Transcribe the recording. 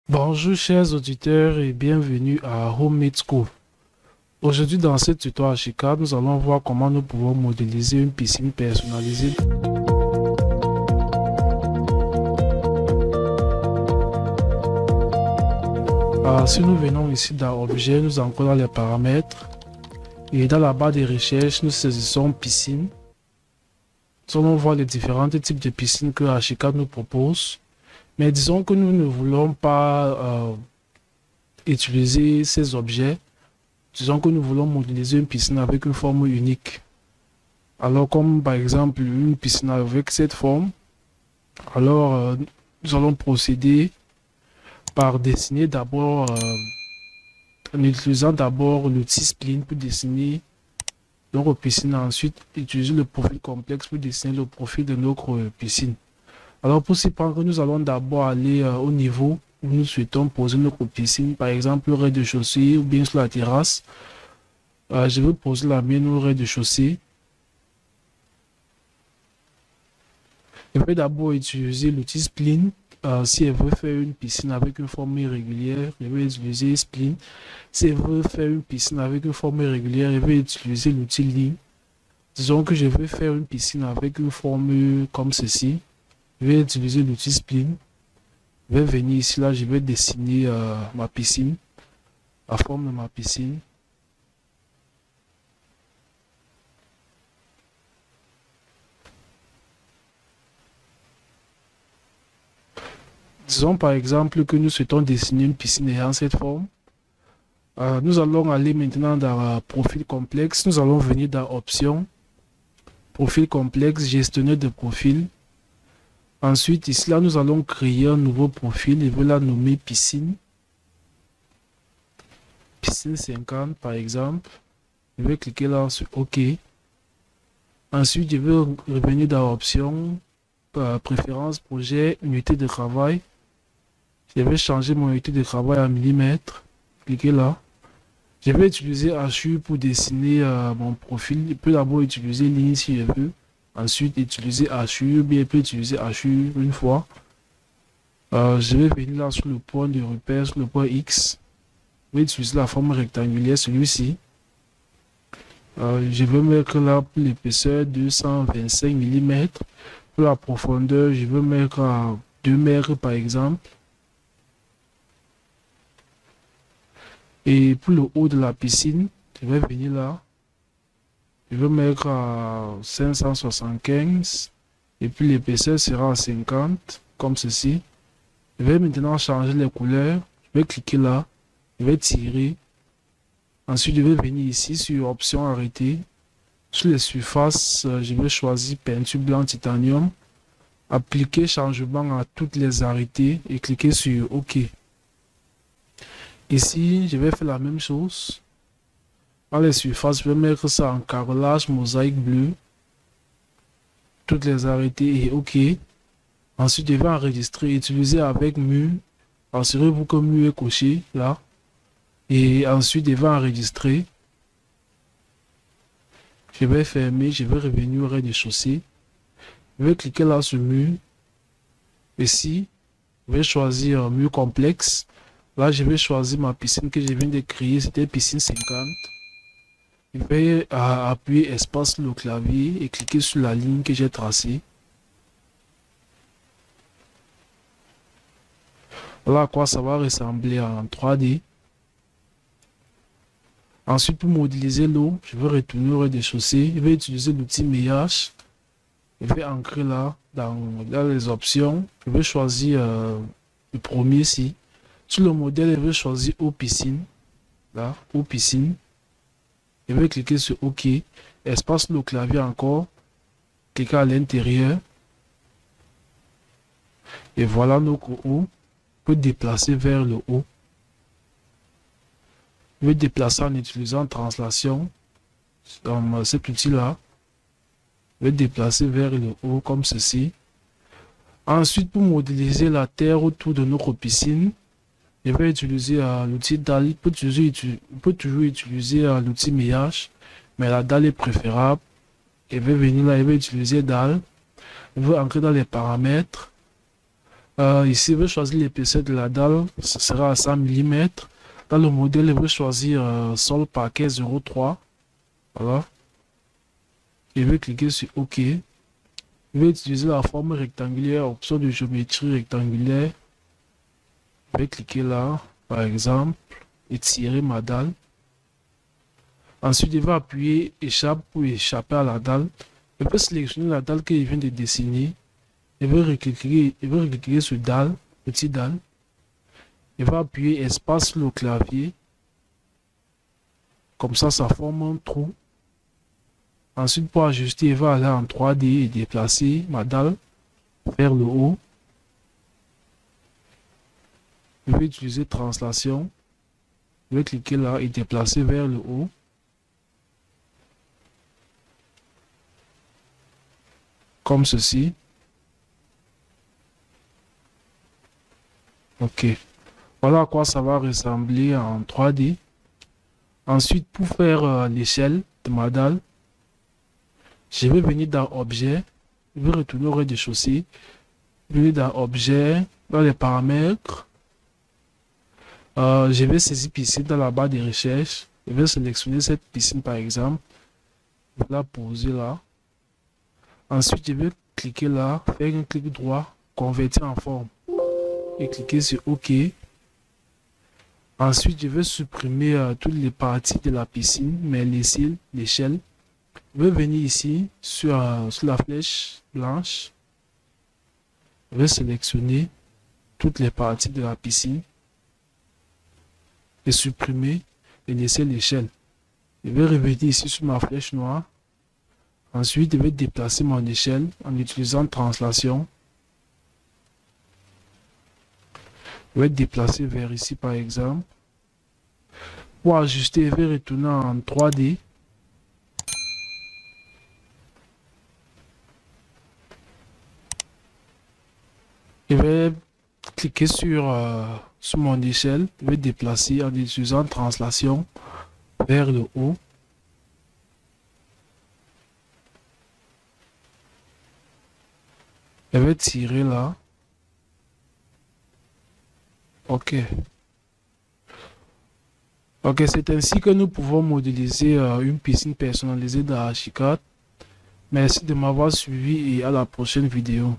Bonjour chers auditeurs et bienvenue à Homemade School. Aujourd'hui dans ce tuto Ashika, nous allons voir comment nous pouvons modéliser une piscine personnalisée. Si nous venons ici dans Objet, nous encodons les paramètres et dans la barre de recherche, nous saisissons piscine. Nous allons voir les différents types de piscines que Ashika nous propose. Mais disons que nous ne voulons pas utiliser ces objets. Disons que nous voulons modéliser une piscine avec une forme unique. Alors comme par exemple une piscine avec cette forme, alors nous allons procéder par dessiner d'abord, en utilisant d'abord l'outil spline pour dessiner notre piscine, ensuite utiliser le profil complexe pour dessiner le profil de notre piscine. Alors pour s'y prendre, nous allons d'abord aller au niveau où nous souhaitons poser notre piscine, par exemple au rez-de-chaussée ou bien sur la terrasse. Je vais poser la mienne au rez-de-chaussée. Je vais d'abord utiliser l'outil spline. Si elle veut faire une piscine avec une forme irrégulière, je vais utiliser spline. Si elle veut faire une piscine avec une forme irrégulière, je vais utiliser l'outil ligne. Disons que je veux faire une piscine avec une forme comme ceci. Je vais utiliser l'outil spline. Je vais venir ici, là, je vais dessiner ma piscine, la forme de ma piscine. Disons par exemple que nous souhaitons dessiner une piscine ayant cette forme. Nous allons aller maintenant dans profil complexe. Nous allons venir dans options, profil complexe, gestionnaire de profil. Ensuite, ici là, nous allons créer un nouveau profil et je vais la nommer piscine. Piscine 50 par exemple. Je vais cliquer là sur OK. Ensuite, je vais revenir dans options, préférence, projet, unité de travail. Je vais changer mon unité de travail en millimètres. Cliquez là. Je vais utiliser HU pour dessiner mon profil. Je peux d'abord utiliser ligne si je veux. Ensuite, utiliser HU, ou bien je peux utiliser HU une fois. Je vais venir là sur le point de repère, sur le point X. Je vais utiliser la forme rectangulaire, celui-ci. Je vais mettre là pour l'épaisseur 225 mm. Pour la profondeur, je vais mettre à 2 mètres par exemple. Et pour le haut de la piscine, je vais venir là. Je vais mettre à 575. Et puis l'épaisseur sera à 50, comme ceci. Je vais maintenant changer les couleurs. Je vais cliquer là. Je vais tirer. Ensuite, je vais venir ici sur option arrêter. Sur les surfaces, je vais choisir peinture blanc titanium. Appliquer changement à toutes les arrêtés et cliquer sur OK. Ici, je vais faire la même chose. Dans les surfaces, je vais mettre ça en carrelage mosaïque bleu. Toutes les arrêtés et OK. Ensuite, je vais enregistrer, utiliser avec mur. Assurez-vous que mur est coché là. Et ensuite, je vais enregistrer. Je vais fermer, je vais revenir au rez-de-chaussée. Je vais cliquer là sur mur. Ici, je vais choisir mur complexe. Là, je vais choisir ma piscine que je viens de créer. C'était piscine 50. Je vais appuyer espace sur le clavier et cliquer sur la ligne que j'ai tracée. Voilà à quoi ça va ressembler en 3D. Ensuite, pour modéliser l'eau, je vais retourner au rez-de-chaussée. Je vais utiliser l'outil meillage. Je vais ancrer là, dans les options. Je vais choisir le premier ici. Sur le modèle, je vais choisir eau piscine. Là, eau piscine. Je vais cliquer sur OK. Espace le clavier encore. Cliquez à l'intérieur. Et voilà notre eau. Je peux déplacer vers le haut. Je vais déplacer en utilisant translation. Comme cet outil-là. Je vais déplacer vers le haut comme ceci. Ensuite, pour modéliser la terre autour de notre piscine, je vais utiliser l'outil dalle. On peut toujours utiliser l'outil meillage, mais la dalle est préférable. Je vais venir là, je vais utiliser dalle. Je vais entrer dans les paramètres. Ici, je vais choisir l'épaisseur de la dalle, ce sera à 100 mm. Dans le modèle, je vais choisir sol parquet 0,3. Voilà. Je vais cliquer sur OK. Je vais utiliser la forme rectangulaire, option de géométrie rectangulaire. Je vais cliquer là, par exemple, et tirer ma dalle. Ensuite, je vais appuyer échappe pour échapper à la dalle. Je peux sélectionner la dalle que je viens de dessiner. Je vais recliquer sur dalle, petit dalle. Je vais appuyer espace sur le clavier. Comme ça forme un trou. Ensuite, pour ajuster, je vais aller en 3D et déplacer ma dalle vers le haut. Je vais utiliser translation. Je vais cliquer là et déplacer vers le haut. Comme ceci. Ok. Voilà à quoi ça va ressembler en 3D. Ensuite, pour faire l'échelle de ma dalle, je vais venir dans Objet. Je vais retourner au rez-de-chaussée. Venir dans Objet, dans les paramètres. Je vais saisir piscine dans la barre de recherche. Je vais sélectionner cette piscine par exemple. Je vais la poser là. Ensuite, je vais cliquer là, faire un clic droit, convertir en forme. Et cliquer sur OK. Ensuite, je vais supprimer toutes les parties de la piscine, mais laisser l'échelle. Je vais venir ici sur la flèche blanche. Je vais sélectionner toutes les parties de la piscine et supprimer et laisser l'échelle. Je vais revenir ici sur ma flèche noire. Ensuite, je vais déplacer mon échelle en utilisant translation. Je vais déplacer vers ici par exemple. Pour ajuster, je vais retourner en 3D. Je vais cliquer sur mon échelle. Je vais déplacer en utilisant translation vers le haut. Je vais tirer là. Ok. Ok, c'est ainsi que nous pouvons modéliser une piscine personnalisée dans Archicad. Merci de m'avoir suivi et à la prochaine vidéo.